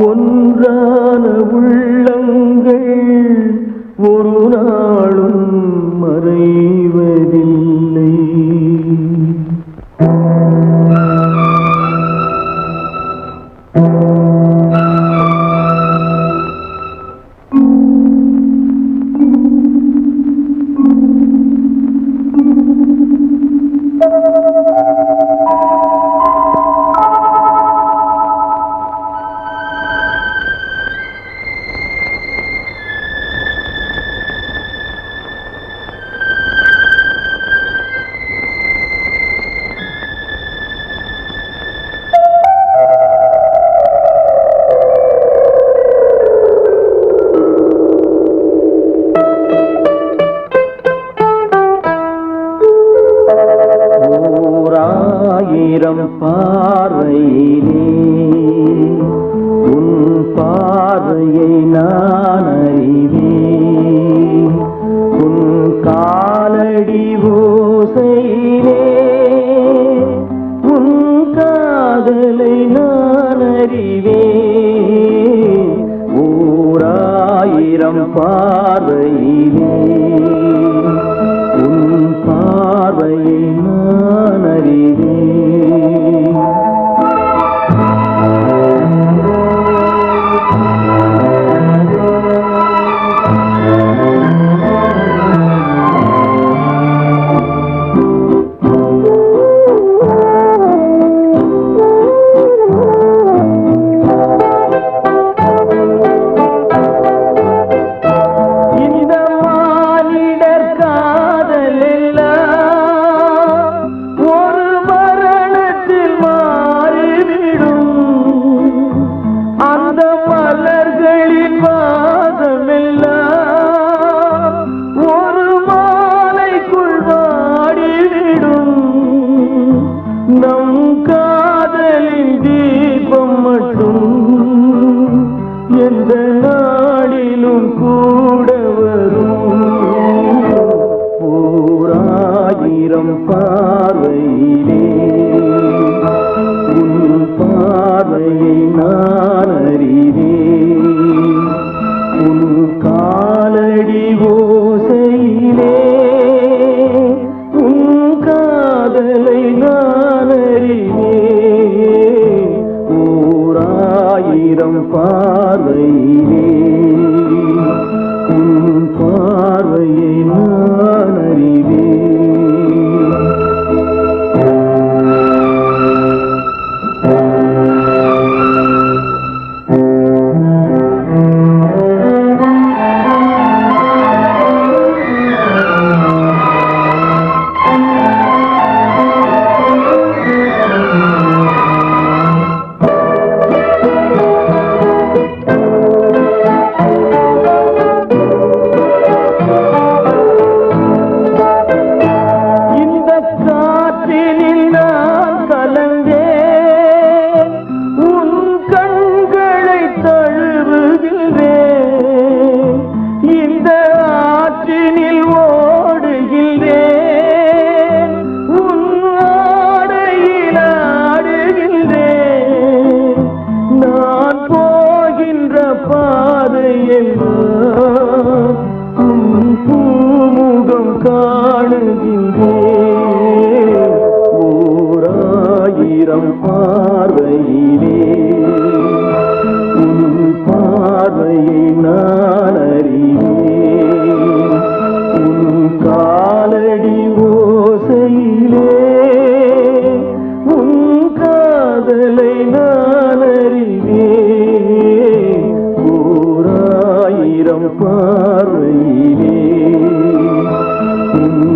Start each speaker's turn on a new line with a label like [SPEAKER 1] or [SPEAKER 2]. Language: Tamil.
[SPEAKER 1] ஒன்றான உள்ளங்கள் ஒரு நாளும் மறைவதில்லை. பார்வையிலே உன் பார்வையை நான் அறிவேன். உன் காலடி ஓசையிலே உன் காதலை நான் அறிவேன். ஓராயிரம் பார்வையிலே உன் பார்வையை நான் அறிவேன். நம் காதலின் தீபம் மட்டும் எந்த நாளிலும் கூட வரும். ஓராயிரம் பார்வையிலே உன் பார்வையை நான் அறிவேன். உன் காலடி ஓசையிலே உன் காதலை நான் அறிவேன். ஓராயிரம் பார்வையிலே உன் பார்வையை நான் அறிவேன். பூமுகம் காணுகின்றேன். ஓராயிரம் பார்வையிலே உன் பார்வையை நான் அறிவேன். உன் காலடி ஓசையிலே உன் காதலை நான் அறிவேன். ஓராயிரம் பார்வையிலே உன்